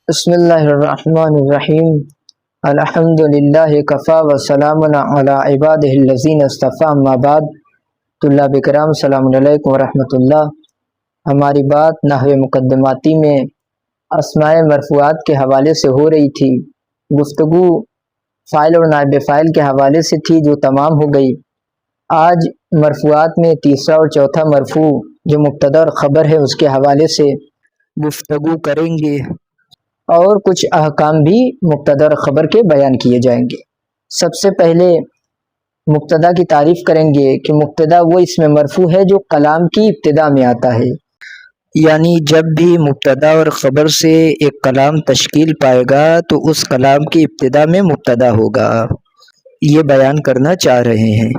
بسم اللہ الرحمن الرحیم الحمد للہ کفا وسلام علی عبادہ الذین اصطفیٰ اما بعد۔ طلاب کرام السلام علیکم ورحمۃ اللہ۔ ہماری بات نحو مقدماتی میں اسماء مرفوعات کے حوالے سے ہو رہی تھی۔ گفتگو فاعل اور نائب فاعل کے حوالے سے تھی جو تمام ہو گئی۔ آج مرفوعات میں تیسرا اور چوتھا مرفوع جو مبتدا اور خبر ہے اس کے حوالے سے گفتگو کریں گے، اور کچھ احکام بھی مبتدا اور خبر کے بیان کیے جائیں گے۔ سب سے پہلے مبتدا کی تعریف کریں گے کہ مبتدا وہ اسم مرفوع ہے جو کلام کی ابتدا میں آتا ہے، یعنی جب بھی مبتدا اور خبر سے ایک کلام تشکیل پائے گا تو اس کلام کی ابتدا میں مبتدا ہوگا، یہ بیان کرنا چاہ رہے ہیں۔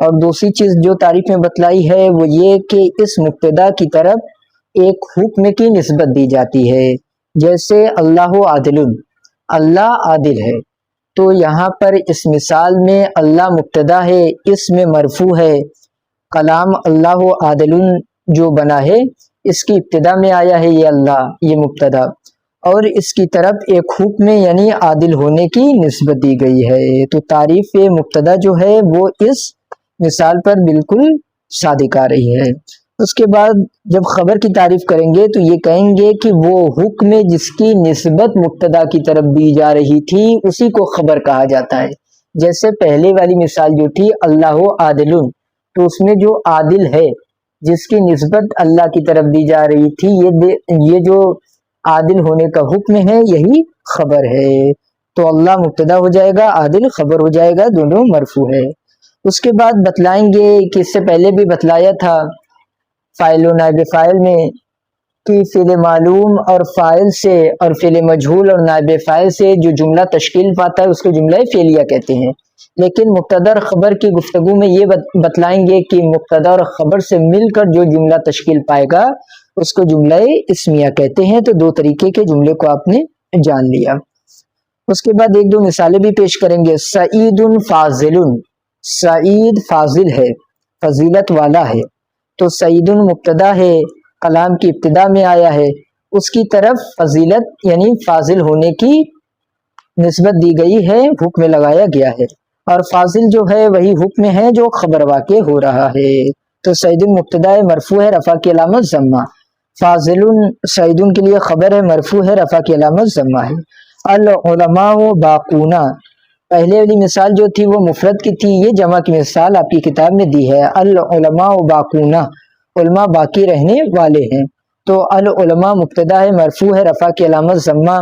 اور دوسری چیز جو تعریف میں بتلائی ہے وہ یہ کہ اس مبتدا کی طرف ایک حکم کی نسبت دی جاتی ہے، جیسے اللہ عادل، اللہ عادل ہے، تو یہاں پر اس مثال میں اللہ مبتدا ہے، اسم مرفوع ہے، کلام اللہ عادل جو بنا ہے اس کی ابتدا میں آیا ہے یہ اللہ، یہ مبتدا، اور اس کی طرف ایک حکم یعنی عادل ہونے کی نسبت دی گئی ہے، تو تعریف مبتدا جو ہے وہ اس مثال پر بالکل صادق آ رہی ہے۔ اس کے بعد جب خبر کی تعریف کریں گے تو یہ کہیں گے کہ وہ حکم جس کی نسبت مبتدا کی طرف دی جا رہی تھی اسی کو خبر کہا جاتا ہے۔ جیسے پہلے والی مثال جو تھی اللہ عادل، تو اس میں جو عادل ہے جس کی نسبت اللہ کی طرف دی جا رہی تھی یہ جو عادل ہونے کا حکم ہے یہی خبر ہے، تو اللہ مبتدا ہو جائے گا، عادل خبر ہو جائے گا، دونوں مرفوع ہے۔ اس کے بعد بتلائیں گے کہ اس سے پہلے بھی بتلایا تھا فاعل و نائب فاعل میں کہ فعل معلوم اور فاعل سے اور فعل مجہول اور نائب فاعل سے جو جملہ تشکیل پاتا ہے اس کو جملہ فعلیہ کہتے ہیں، لیکن مبتدا اور خبر کی گفتگو میں یہ بتلائیں گے کہ مبتدا اور خبر سے مل کر جو جملہ تشکیل پائے گا اس کو جملہ اسمیہ کہتے ہیں، تو دو طریقے کے جملے کو آپ نے جان لیا۔ اس کے بعد ایک دو مثالیں بھی پیش کریں گے۔ سعید فاضل، سعید فاضل ہے، فضیلت والا ہے، تو سعید مبتدا ہے، کلام کی ابتدا میں آیا ہے، اس کی طرف فضیلت یعنی فاضل ہونے کی نسبت دی گئی ہے، حکم لگایا گیا ہے، اور فاضل جو ہے وہی حکم ہے جو خبر واقع ہو رہا ہے، تو سعید مبتدا ہے، مرفوع ہے، رفع کی علامت ضمہ، فاضل سعید کے لیے خبر ہے، مرفوع ہے، رفع کی علامت ضمہ ہے۔ العلماء باقون، پہلے والی مثال جو تھی وہ مفرد کی تھی، یہ جمع کی مثال آپ کی کتاب میں دی ہے۔ العلماء باقون، علماء باقی رہنے والے ہیں، تو العلماء مبتدا ہے، مرفوع ہے، رفع کی علامت ضمہ،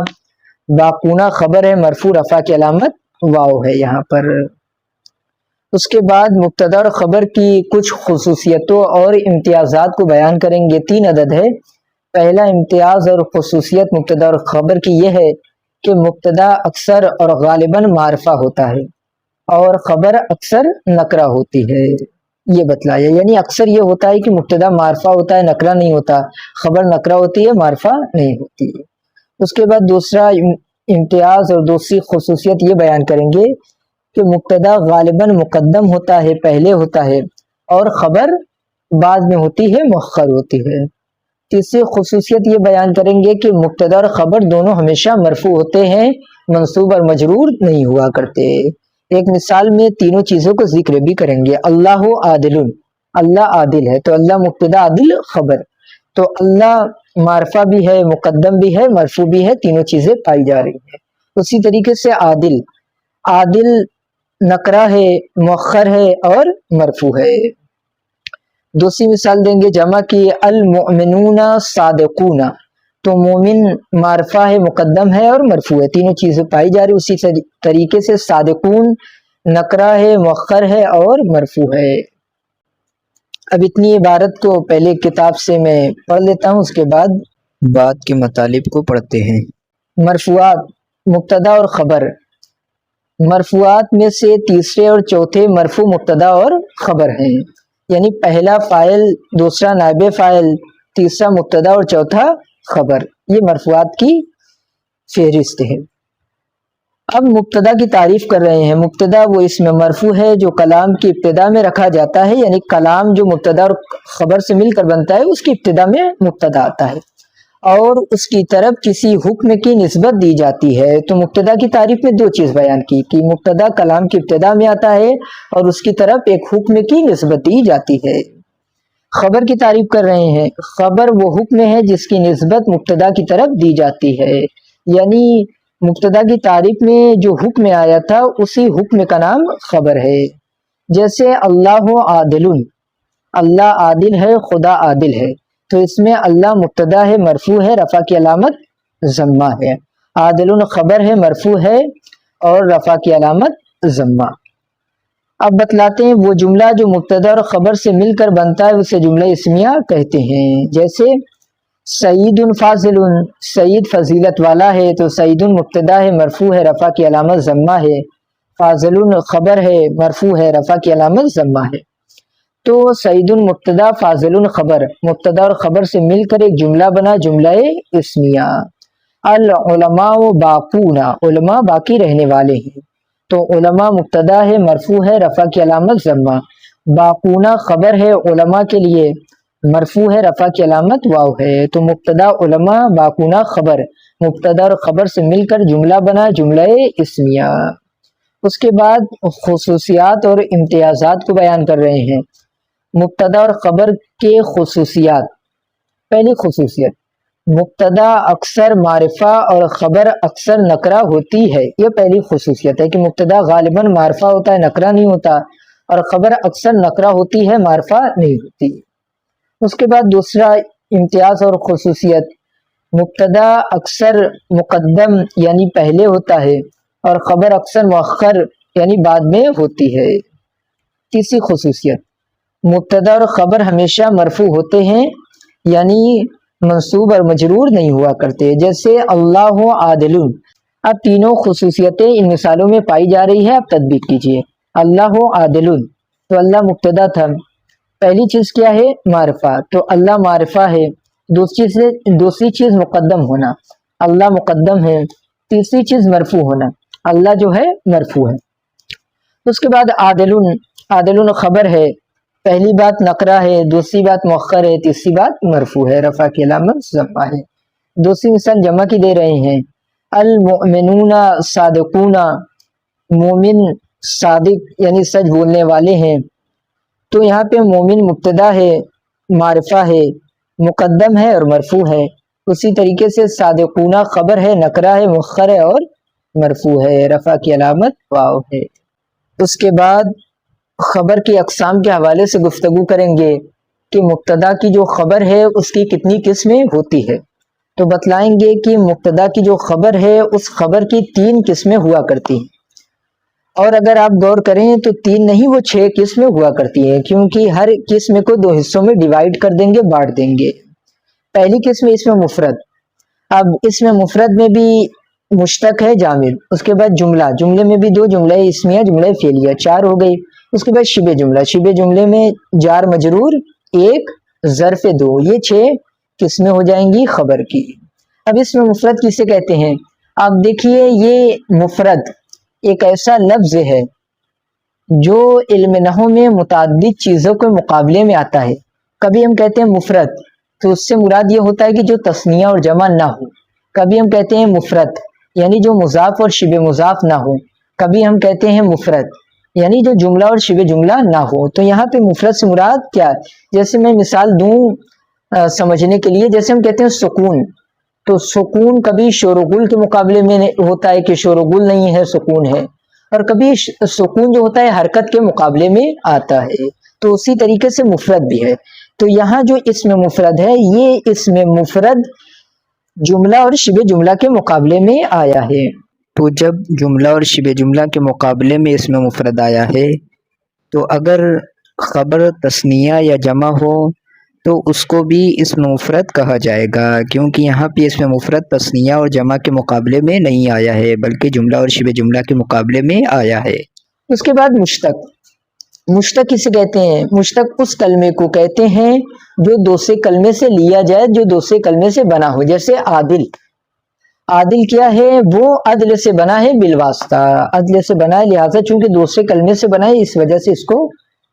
باقون خبر ہے، مرفوع، رفع کی علامت واو ہے یہاں پر۔ اس کے بعد مبتدا اور خبر کی کچھ خصوصیتوں اور امتیازات کو بیان کریں گے، 3 عدد ہے۔ پہلا امتیاز اور خصوصیت مبتدا اور خبر کی یہ ہے کہ مبتدا اکثر اور غالباً معرفہ ہوتا ہے اور خبر اکثر نکرہ ہوتی ہے، یہ بتلایا، یعنی اکثر یہ ہوتا ہے کہ مبتدا معرفہ ہوتا ہے، نکرہ نہیں ہوتا، خبر نکرہ ہوتی ہے، معرفہ نہیں ہوتی ہے۔ اس کے بعد دوسرا امتیاز اور دوسری خصوصیت یہ بیان کریں گے کہ مبتدا غالباً مقدم ہوتا ہے، پہلے ہوتا ہے، اور خبر بعد میں ہوتی ہے، مؤخر ہوتی ہے۔ تیسری خصوصیت یہ بیان کریں گے کہ مبتدا اور خبر دونوں ہمیشہ مرفوع ہوتے ہیں، منصوب اور مجرور نہیں ہوا کرتے۔ ایک مثال میں تینوں چیزوں کو ذکر بھی کریں گے۔ اللہ عادل، اللہ عادل ہے، تو اللہ مبتدا، عادل خبر، تو اللہ معرفہ بھی ہے، مقدم بھی ہے، مرفوع بھی ہے، تینوں چیزیں پائی جا رہی ہیں۔ اسی طریقے سے عادل، عادل نکرہ ہے، مؤخر ہے اور مرفوع ہے۔ دوسری مثال دیں گے جمع کی، المؤمنون صادقون، تو مومن معرفہ ہے، مقدم ہے اور مرفوع ہے، تینوں چیزیں پائی جا رہی۔ اسی طریقے سے صادقون نکرہ ہے، مؤخر ہے اور مرفوع ہے۔ اب اتنی عبارت کو پہلے کتاب سے میں پڑھ لیتا ہوں، اس کے بعد کے مطالب کو پڑھتے ہیں۔ مرفوعات، مبتدا اور خبر۔ مرفوعات میں سے تیسرے اور چوتھے مرفوع مبتدا اور خبر ہیں، یعنی پہلا فاعل، دوسرا نائب فاعل، تیسرا مبتدا اور چوتھا خبر، یہ مرفوعات کی فہرست ہے۔ اب مبتدا کی تعریف کر رہے ہیں۔ مبتدا وہ اسم مرفوع ہے جو کلام کی ابتدا میں رکھا جاتا ہے، یعنی کلام جو مبتدا اور خبر سے مل کر بنتا ہے اس کی ابتدا میں مبتدا آتا ہے، اور اس کی طرف کسی حکم کی نسبت دی جاتی ہے۔ تو مبتدا کی تعریف میں دو چیز بیان کی کہ مبتدا کلام کی ابتدا میں آتا ہے اور اس کی طرف ایک حکم کی نسبت دی جاتی ہے۔ خبر کی تعریف کر رہے ہیں، خبر وہ حکم ہے جس کی نسبت مبتدا کی طرف دی جاتی ہے، یعنی مبتدا کی تعریف میں جو حکم آیا تھا اسی حکم کا نام خبر ہے۔ جیسے اللہ عادل، اللہ عادل ہے، خدا عادل ہے، تو اس میں اللہ مبتدا ہے، مرفوع ہے، رفع کی علامت ضمہ ہے، عادل خبر ہے، مرفوع ہے اور رفع کی علامت ضمہ۔ اب بتلاتے ہیں وہ جملہ جو مبتدا اور خبر سے مل کر بنتا ہے اسے جملہ اسمیہ کہتے ہیں۔ جیسے سعید فاضل، سعید فضیلت والا ہے، تو سعید مبتدا ہے، مرفوع ہے، رفع کی علامت ضمہ ہے، فاضل خبر ہے، مرفوع ہے، رفع کی علامت ضمہ ہے۔ تو سعید مبتدا، فاضل خبر، مبتدا اور خبر سے مل کر ایک جملہ بنا، جملہ اسمیہ۔ العلماء باقون، علماء باقی رہنے والے ہیں، تو علماء مبتدا ہے، مرفوع ہے، رفع کی علامت ضمہ، باقون خبر ہے علماء کے لیے، مرفوع ہے، رفع کی علامت واو ہے۔ تو مبتدا علماء، باقون خبر، مبتدا اور خبر سے مل کر جملہ بنا، جملہ اسمیہ۔ اس کے بعد خصوصیات اور امتیازات کو بیان کر رہے ہیں۔ مبتدا اور خبر کے خصوصیات۔ پہلی خصوصیت، مبتدا اکثر معرفہ اور خبر اکثر نکرہ ہوتی ہے، یہ پہلی خصوصیت ہے کہ مبتدا غالباً معرفہ ہوتا ہے، نکرہ نہیں ہوتا، اور خبر اکثر نکرہ ہوتی ہے، معرفہ نہیں ہوتی۔ اس کے بعد دوسرا امتیاز اور خصوصیت، مبتدا اکثر مقدم یعنی پہلے ہوتا ہے اور خبر اکثر مؤخر یعنی بعد میں ہوتی ہے۔ تیسری خصوصیت، مبتدا اور خبر ہمیشہ مرفوع ہوتے ہیں یعنی منصوب اور مجرور نہیں ہوا کرتے، جیسے اللہ عادل۔ اب تینوں خصوصیتیں ان مثالوں میں پائی جا رہی ہے، اب تطبیق کیجیے۔ اللہ عادل، تو اللہ مبتدا تھا، پہلی چیز کیا ہے؟ معرفہ، تو اللہ معرفہ ہے۔ دوسری چیز مقدم ہونا، اللہ مقدم ہے۔ تیسری چیز مرفوع ہونا، اللہ جو ہے مرفوع ہے۔ اس کے بعد عادل، عادل خبر ہے، پہلی بات نکرہ ہے، دوسری بات مؤخر ہے، تیسری بات مرفوع ہے، رفع کی علامت ضمہ ہے۔ دوسری مثال جمع کی دے رہے ہیں، المؤمنون صادقون، مومن صادق یعنی سچ بولنے والے ہیں، تو یہاں پہ مومن مبتدا ہے، معرفہ ہے، مقدم ہے اور مرفوع ہے۔ اسی طریقے سے صادقون خبر ہے، نکرہ ہے، مؤخر ہے اور مرفوع ہے، رفع کی علامت واو ہے۔ اس کے بعد خبر کی اقسام کے حوالے سے گفتگو کریں گے کہ مبتدا کی جو خبر ہے اس کی کتنی قسمیں ہوتی ہے، تو بتلائیں گے کہ مبتدا کی جو خبر ہے اس خبر کی 3 قسمیں ہوا کرتی ہیں، اور اگر آپ غور کریں تو 3 نہیں وہ 6 قسمیں ہوا کرتی ہیں، کیونکہ ہر قسم کو 2 حصوں میں ڈیوائیڈ کر دیں گے، بانٹ دیں گے۔ پہلی قسم اس میں مفرد، اب اس میں مفرد میں بھی مشتق ہے جامد، اس کے بعد جملہ، جملے میں بھی 2 جملہ اسمیہ، جملہ فعلیہ، 4 ہو گئی۔ اس کے بعد شبہ جملہ، شبہ جملے میں جار مجرور 1، ظرف 2، یہ 6 قسمیں ہو جائیں گی خبر کی۔ اب اس میں مفرد کسے کہتے ہیں؟ آپ دیکھیے، یہ مفرد ایک ایسا لفظ ہے جو علم نحو میں متعدد چیزوں کے مقابلے میں آتا ہے۔ کبھی ہم کہتے ہیں مفرد تو اس سے مراد یہ ہوتا ہے کہ جو تثنیہ اور جمع نہ ہو، کبھی ہم کہتے ہیں مفرد یعنی جو مضاف اور شبہ مضاف نہ ہو، کبھی ہم کہتے ہیں مفرد یعنی جو جملہ اور شبہ جملہ نہ ہو۔ تو یہاں پہ مفرد سے مراد کیا ہے؟ جیسے میں مثال دوں سمجھنے کے لیے، جیسے ہم کہتے ہیں سکون، تو سکون کبھی شور و غل کے مقابلے میں ہوتا ہے کہ شور و غل نہیں ہے، سکون ہے، اور کبھی سکون جو ہوتا ہے حرکت کے مقابلے میں آتا ہے، تو اسی طریقے سے مفرد بھی ہے۔ تو یہاں جو اسم مفرد ہے، یہ اسم مفرد جملہ اور شبہ جملہ کے مقابلے میں آیا ہے۔ تو جب جملہ اور شبہ جملہ کے مقابلے میں اسم مفرد آیا ہے، تو اگر خبر تثنیہ یا جمع ہو تو اس کو بھی اسم مفرد کہا جائے گا، کیونکہ یہاں پہ اسم مفرد تثنیہ اور جمع کے مقابلے میں نہیں آیا ہے بلکہ جملہ اور شبہ جملہ کے مقابلے میں آیا ہے۔ اس کے بعد مشتق، مشتق کسے کہتے ہیں؟ مشتق اس کلمے کو کہتے ہیں جو دوسرے کلمے سے لیا جائے، جو دوسرے کلمے سے بنا ہو، جیسے عادل۔ عادل کیا ہے؟ وہ عدل سے بنا ہے، بالواسطہ عدل سے بنا ہے، لہٰذا چونکہ دوسرے کلمے سے بنا ہے اس وجہ سے اس کو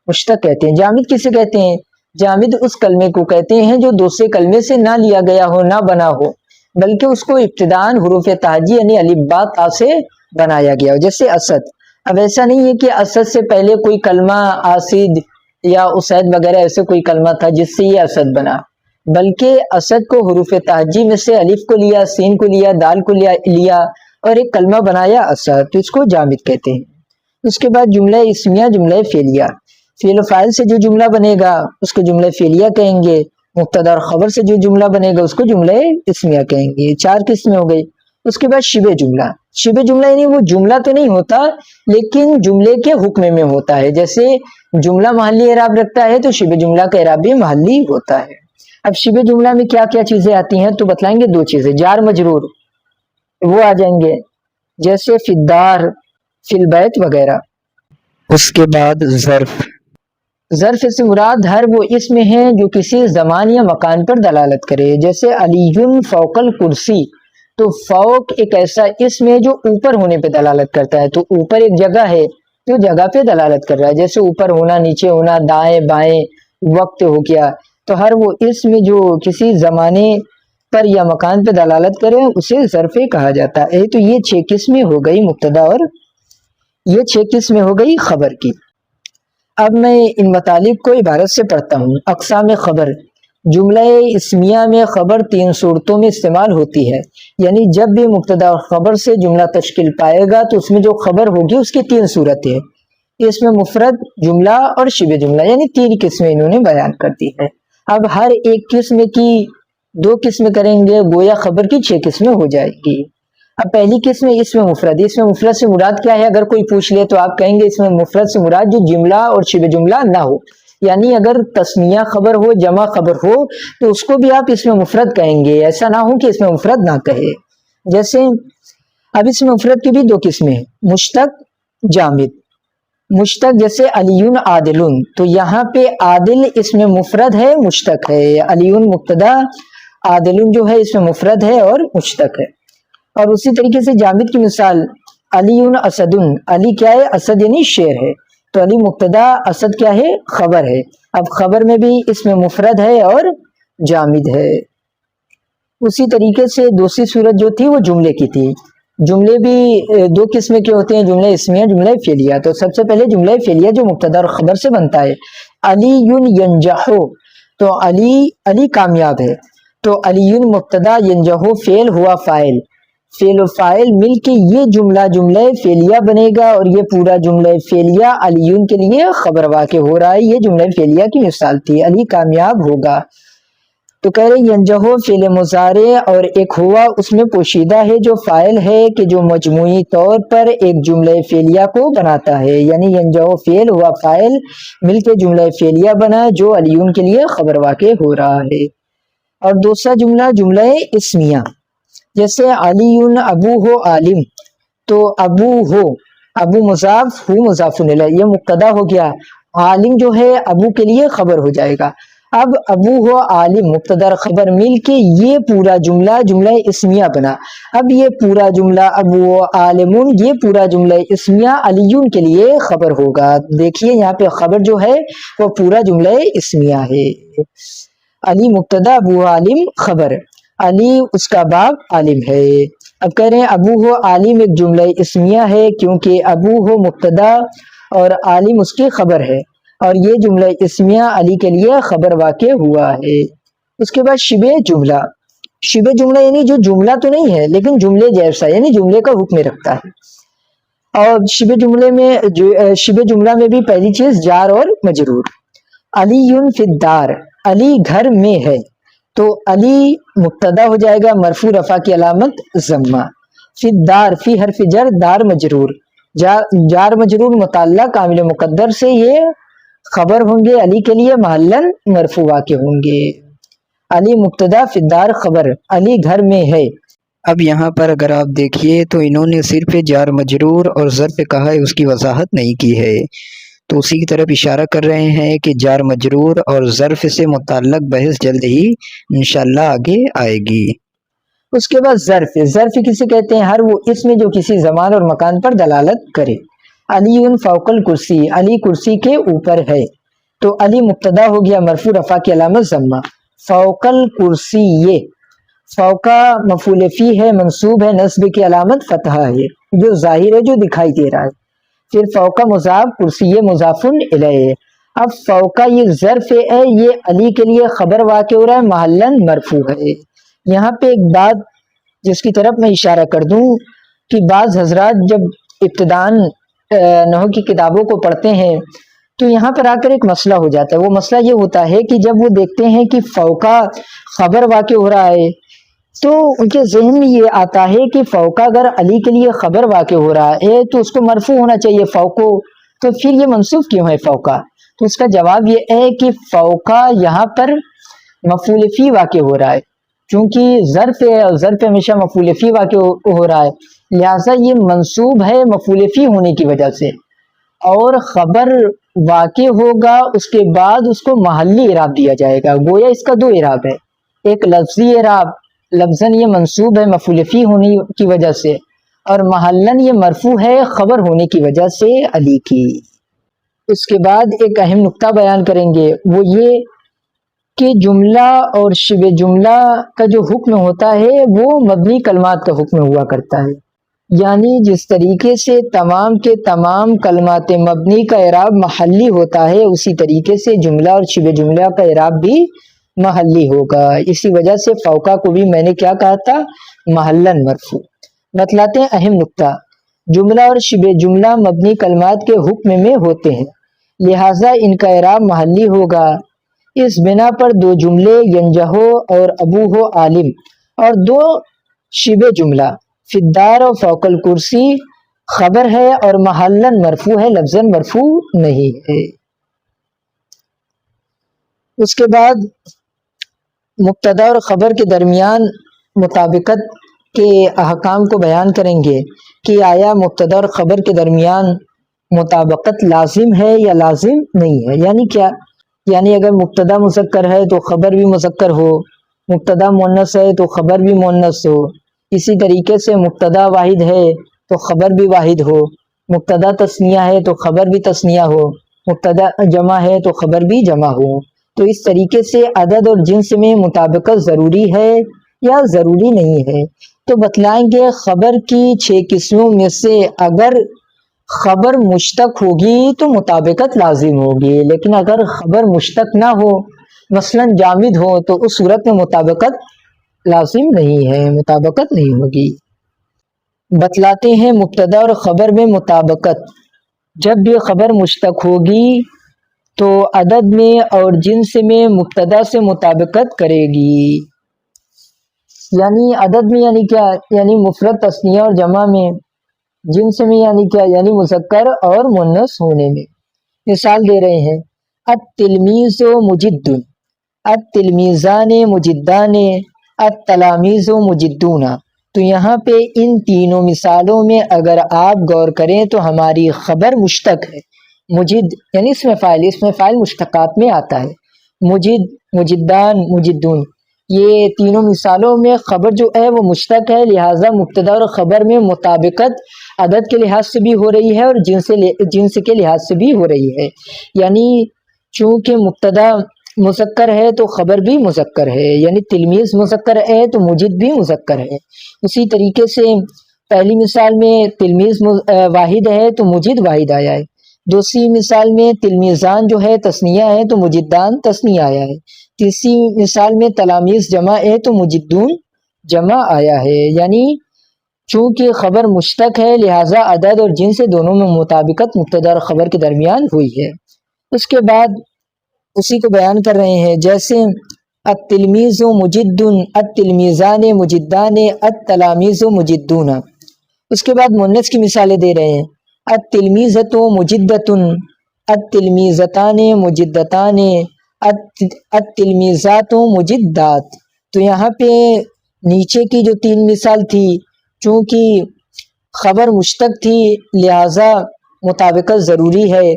مشتق کہتے ہیں۔ جامد کسے کہتے ہیں؟ جامد اس کلمے کو کہتے ہیں جو دوسرے کلمے سے نہ لیا گیا ہو، نہ بنا ہو، بلکہ اس کو ابتداءً حروف تہجی یعنی الف با تا سے بنایا گیا ہو، جیسے اسد۔ اب ایسا نہیں ہے کہ اسد سے پہلے کوئی کلمہ آسد یا اسید وغیرہ ایسے کوئی کلمہ تھا جس سے یہ اسد بنا، بلکہ اسد کو حروف تہجی میں سے الف کو لیا، سین کو لیا، دال کو لیا اور ایک کلمہ بنایا اسد، تو اس کو جامد کہتے ہیں۔ اس کے بعد جملہ اسمیہ، جملہ فعلیہ، فعل و فاعل سے جو جملہ بنے گا اس کو جملہ فعلیہ کہیں گے، مبتدا اور خبر سے جو جملہ بنے گا اس کو جملہ اسمیہ کہیں گے۔ 4 قسمیں ہو گئی۔ اس کے بعد شبہ جملہ، شبہ جملہ یعنی وہ جملہ تو نہیں ہوتا لیکن جملے کے حکم میں ہوتا ہے، جیسے جملہ محلی اعراب رکھتا ہے تو شبہ جملہ کا اعراب بھی محلی ہوتا ہے۔ اب شبہ جملہ میں کیا کیا چیزیں آتی ہیں تو بتلائیں گے 2 چیزیں، جار مجرور وہ آ جائیں گے جیسے فی الدار، فی البیت وغیرہ۔ اس کے بعد ظرف، ظرف سے مراد ہر وہ اسم ہے جو کسی زمان یا مکان پر دلالت کرے، جیسے علی فوق الکرسی، تو فوق ایک ایسا اسم ہے جو اوپر ہونے پہ دلالت کرتا ہے، تو اوپر ایک جگہ ہے تو جگہ پہ دلالت کر رہا ہے، جیسے اوپر ہونا، نیچے ہونا، دائیں بائیں، وقت ہو گیا، تو ہر وہ اسم جو کسی زمانے پر یا مکان پہ دلالت کرے اسے ظرف کہا جاتا ہے۔ تو یہ 6 قسمیں ہو گئی مبتدا اور یہ 6 قسمیں ہو گئی خبر کی۔ اب میں ان مطالب کو عبارت سے پڑھتا ہوں۔ اقسام خبر، جملہ اسمیہ میں خبر 3 صورتوں میں استعمال ہوتی ہے، یعنی جب بھی مبتدا اور خبر سے جملہ تشکیل پائے گا تو اس میں جو خبر ہوگی اس کی 3 صورتیں، اس میں مفرد، جملہ اور شبہ جملہ، یعنی 3 قسمیں انہوں نے بیان کر دی ہے۔ اب ہر ایک قسم کی 2 قسمیں کریں گے، گویا خبر کی 6 قسمیں ہو جائے گی۔ اب پہلی قسم ہے اس میں مفرد۔ اس میں مفرد سے مراد کیا ہے؟ اگر کوئی پوچھ لے تو آپ کہیں گے اس میں مفرد سے مراد جو جملہ اور شبہ جملہ نہ ہو، یعنی اگر تثنیہ خبر ہو، جمع خبر ہو تو اس کو بھی آپ اس میں مفرد کہیں گے، ایسا نہ ہو کہ اس میں مفرد نہ کہے۔ جیسے اب اس میں مفرد کی بھی 2 قسمیں ہیں، مشتق، جامد۔ مشتق جیسے علیون عادلون، تو یہاں پہ عادل اس میں مفرد ہے، مشتق ہے، علیون مبتدا، عادلون جو ہے اس میں مفرد ہے اور مشتق ہے۔ اور اسی طریقے سے جامد کی مثال علیون اسدن، علی کیا ہے؟ اسد یعنی شیر ہے، تو علی مبتدا، اسد کیا ہے؟ خبر ہے۔ اب خبر میں بھی اس میں مفرد ہے اور جامد ہے۔ اسی طریقے سے دوسری صورت جو تھی وہ جملے کی تھی۔ جملے بھی 2 قسم کے ہوتے ہیں، جملہ اسمیہ، جملہ فعلیہ۔ تو سب سے پہلے جملہ فعلیہ جو مبتدا اور خبر سے بنتا ہے، علی ینجح، تو علی کامیاب ہے، تو علی مبتدا، ینجح فعل ہوا فاعل، فعل و فاعل مل کے یہ جملہ فعلیہ بنے گا، اور یہ پورا جملہ فعلیہ علیون کے لیے خبر واقع ہو رہا ہے۔ یہ جملہ فعلیہ کی مثال تھی، علی کامیاب ہوگا۔ تو کہہ رہے ینجہو فعل مضارع اور ایک ہوا اس میں پوشیدہ ہے جو فاعل ہے کہ جو مجموعی طور پر ایک جملہ فعلیہ کو بناتا ہے، یعنی ینجہو فعل ہوا فاعل مل کے جملہ فعلیہ بنا جو علیون کے لیے خبر واقع ہو رہا ہے۔ اور دوسرا جملہ، جملہ اسمیہ، جیسے علی ابو ہو عالم، تو ابو ہو، ابو مضاف، ہو مضاف الیہ، یہ مبتدا ہو گیا، عالم جو ہے ابو کے لیے خبر ہو جائے گا۔ اب ابو ہو عالم مبتدا خبر مل کے یہ پورا جملہ اسمیہ بنا۔ اب یہ پورا جملہ ابو ہو عالمون، یہ پورا جملہ اسمیہ علیون کے لیے خبر ہوگا۔ دیکھیے یہاں پہ خبر جو ہے وہ پورا جملہ اسمیہ ہے، علی مبتدا، ابو عالم خبر، علی اس کا باپ عالم ہے۔ اب کہہ رہے ہیں ابو ہو عالم ایک جملہ اسمیہ ہے کیونکہ ابو ہو مبتدا اور عالم اس کی خبر ہے، اور یہ جملہ اسمیہ علی کے لیے خبر واقع ہوا ہے۔ اس کے بعد شبہ جملہ، شبہ جملہ یعنی جو جملہ تو نہیں ہے لیکن جملے جیسا، یعنی جملے کا حکم رکھتا ہے۔ اور شبہ جملہ میں بھی پہلی چیز جار اور مجرور۔ علی فی الدار، علی گھر میں ہے، تو علی مبتدا ہو جائے گا، مرفوع رفع کی علامت ضمہ، فی الدار، فی حرف جر، دار مجرور، جار مجرور متعلق عامل مقدر سے یہ خبر ہوں گے، علی کے لیے محلن مرفوع واقع ہوں گے۔ علی مبتدا، فی الدار خبر، علی گھر میں ہے۔ اب یہاں پر اگر آپ دیکھیے تو انہوں نے صرف جار مجرور اور ظرف کہا ہے، اس کی وضاحت نہیں کی ہے، تو اسی کی طرف اشارہ کر رہے ہیں کہ جار مجرور اور ظرف سے متعلق بحث جلد ہی انشاءاللہ آگے آئے گی۔ اس کے بعد ظرف کسے کہتے ہیں؟ ہر وہ اسم جو کسی زمان اور مکان پر دلالت کرے۔ علی فوق الکرسی، علی کرسی کے اوپر ہے، تو علی مبتدا ہو گیا مرفوع رفع کی علامت ضمہ. فوقل کرسی یہ فوقا مفعول فی ہے منصوب ہے نصب کی علامت فتحہ ہے جو ظاہر ہے جو دکھائی دے رہا ہے. پھر فوقا مضاف کرسی مضاف الیہ. اب فوقا یہ ظرف ہے یہ علی کے لیے خبر واقع ہو رہا ہے محلن مرفوع ہے. یہاں پہ ایک بات جس کی طرف میں اشارہ کر دوں کہ بعض حضرات جب ابتدان نحو کی کتابوں کو پڑھتے ہیں تو یہاں پر آ کر ایک مسئلہ ہو جاتا ہے. وہ مسئلہ یہ ہوتا ہے کہ جب وہ دیکھتے ہیں کہ فوقا خبر واقع ہو رہا ہے تو ان کے ذہن میں یہ آتا ہے کہ فوقا اگر علی کے لیے خبر واقع ہو رہا ہے تو اس کو مرفوع ہونا چاہیے فوقو، تو پھر یہ منصوب کیوں ہے فوقا؟ تو اس کا جواب یہ ہے کہ فوقا یہاں پر مفعول فی واقع ہو رہا ہے چونکہ ظرف ہے اور ظرف ہمیشہ مفعول فی واقع ہو رہا ہے، لہٰذا یہ منصوب ہے مفعول فی ہونے کی وجہ سے، اور خبر واقع ہوگا اس کے بعد اس کو محلی اعراب دیا جائے گا. گویا اس کا دو اعراب ہے، ایک لفظی اعراب لفظاً یہ منصوب ہے مفعول فی ہونے کی وجہ سے، اور محلن یہ مرفوع ہے خبر ہونے کی وجہ سے علی کی. اس کے بعد ایک اہم نقطہ بیان کریں گے وہ یہ کہ جملہ اور شبہ جملہ کا جو حکم ہوتا ہے وہ مبنی کلمات کا حکم ہوا کرتا ہے، یعنی جس طریقے سے تمام کے تمام کلمات مبنی کا اعراب محلی ہوتا ہے اسی طریقے سے جملہ اور شبہ جملہ کا اعراب بھی محلی ہوگا. اسی وجہ سے فوقا کو بھی میں نے کیا کہا تھا؟ محلن مرفوع. بتلاتے ہیں اہم نقطہ، جملہ اور شبہ جملہ مبنی کلمات کے حکم میں ہوتے ہیں لہٰذا ان کا اعراب محلی ہوگا. اس بنا پر دو جملے ینجہو اور ابو ہو عالم اور دو شبہ جملہ فدار اور فوق الکرسی خبر ہے اور محلن مرفوع ہے لفظاً مرفوع نہیں ہے. اس کے بعد مبتدا اور خبر کے درمیان مطابقت کے احکام کو بیان کریں گے کہ آیا مبتدا اور خبر کے درمیان مطابقت لازم ہے یا لازم نہیں ہے. یعنی کیا؟ یعنی اگر مبتدا مذکر ہے تو خبر بھی مذکر ہو، مبتدا مؤنث ہے تو خبر بھی مؤنث ہو، اسی طریقے سے مبتدا واحد ہے تو خبر بھی واحد ہو، مبتدا تثنیہ ہے تو خبر بھی تثنیہ ہو، مبتدا جمع ہے تو خبر بھی جمع ہو. تو اس طریقے سے عدد اور جنس میں مطابقت ضروری ہے یا ضروری نہیں ہے. تو بتلائیں گے خبر کی 6 قسموں میں سے اگر خبر مشتق ہوگی تو مطابقت لازم ہوگی، لیکن اگر خبر مشتق نہ ہو مثلا جامد ہو تو اس صورت میں مطابقت لازم نہیں ہے، مطابقت نہیں ہوگی. بتلاتے ہیں مبتدا اور خبر میں مطابقت، جب بھی خبر مشتق ہوگی تو عدد میں اور جنس میں مبتدا سے مطابقت کرے گی. یعنی عدد میں یعنی کیا؟ یعنی مفرد تثنیہ اور جمع میں، جنس میں یعنی کیا؟ یعنی مذکر اور مؤنث ہونے میں. مثال دے رہے ہیں التلمیذ مجد، التلمیذان مجدان، التلامیذ مجدون. تو یہاں پہ ان تینوں مثالوں میں اگر آپ غور کریں تو ہماری خبر مشتق ہے، مجد یعنی اس میں فاعل مشتقات میں آتا ہے، مجد، مجدان، مجدون. یہ تینوں مثالوں میں خبر جو ہے وہ مشتق ہے، لہٰذا مبتدا اور خبر میں مطابقت عدد کے لحاظ سے بھی ہو رہی ہے اور جنس کے لحاظ سے بھی ہو رہی ہے. یعنی چونکہ مبتدا مذکر ہے تو خبر بھی مذکر ہے، یعنی تلمیذ مذکر ہے تو مجد بھی مذکر ہے. اسی طریقے سے پہلی مثال میں تلمیذ واحد ہے تو مجد واحد آیا ہے، دوسری مثال میں تلمیذان جو ہے تثنیہ ہے تو مجدان تثنیہ آیا ہے، تیسری مثال میں تلامیذ جمع ہے تو مجدون جمع آیا ہے. یعنی چونکہ خبر مشتق ہے لہٰذا عدد اور جنس سے دونوں میں مطابقت مبتدا اور خبر کے درمیان ہوئی ہے. اس کے بعد اسی کو بیان کر رہے ہیں، جیسے التلمیذ مجد، التلمیذان مجدان، التلامیذ مجدون. اس کے بعد مؤنث کی مثالیں دے رہے ہیں التلمیذۃ مجدۃ، التلمیذتان مجدتان، التلمیذات مجدات. تو یہاں پہ نیچے کی جو 3 مثال تھی چونکہ خبر مشتق تھی لہٰذا مطابقت ضروری ہے،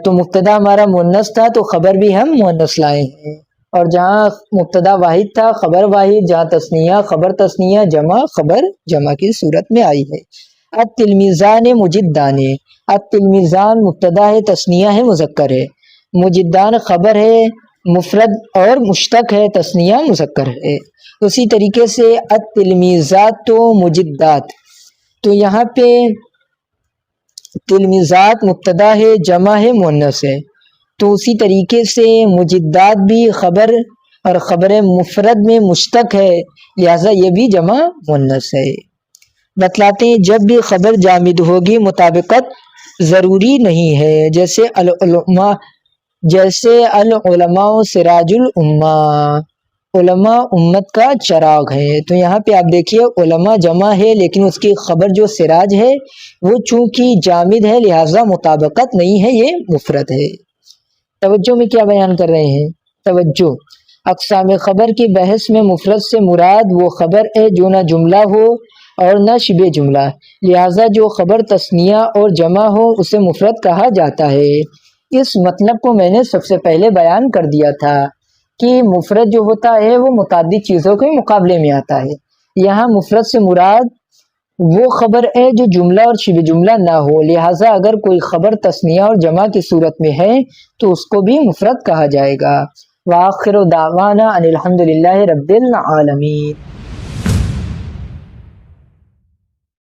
تو مبتدا ہمارا مؤنث تھا تو خبر بھی ہم مؤنث لائے ہیں، اور جہاں مبتدا واحد تھا خبر واحد، جہاں تثنیہ خبر تثنیہ، جمع خبر جمع کی صورت میں آئی ہے. التلمیذان مجدان، التلمیذان مبتدا ہے تثنیہ ہے مذکر ہے، مجدان خبر ہے، مفرد اور مشتق ہے، تثنیہ مذکر ہے۔ اسی طریقے سے التلمیذات تو مجدات، تو یہاں پہ تلمیذات مبتدا ہے، جمع ہے، مؤنث ہے، تو اسی طریقے سے مجدات بھی خبر اور خبر مفرد میں مشتق ہے، لہذا یہ بھی جمع مؤنث ہے۔ بتلاتے ہیں جب بھی خبر جامد ہوگی مطابقت ضروری نہیں ہے، جیسے العلماء سراج الامہ، علماء امت کا چراغ ہے، تو یہاں پہ آپ دیکھیے علماء جمع ہے لیکن اس کی خبر جو سراج ہے وہ چونکہ جامد ہے لہذا مطابقت نہیں ہے، یہ مفرد ہے۔ توجہ میں کیا بیان کر رہے ہیں؟ توجہ، اقسام خبر کی بحث میں مفرد سے مراد وہ خبر ہے جو نہ جملہ ہو اور نہ شبہ جملہ، لہذا جو خبر تثنیہ اور جمع ہو اسے مفرد کہا جاتا ہے۔ اس مطلب کو میں نے سب سے پہلے بیان کر دیا تھا کہ مفرد جو ہوتا ہے وہ متعدد چیزوں کے مقابلے میں آتا ہے۔ یہاں مفرد سے مراد وہ خبر ہے جو جملہ اور شبہ جملہ نہ ہو، لہٰذا اگر کوئی خبر تثنیہ اور جمع کی صورت میں ہے تو اس کو بھی مفرد کہا جائے گا۔ وآخر دعوانا ان الحمد للہ رب العالمین۔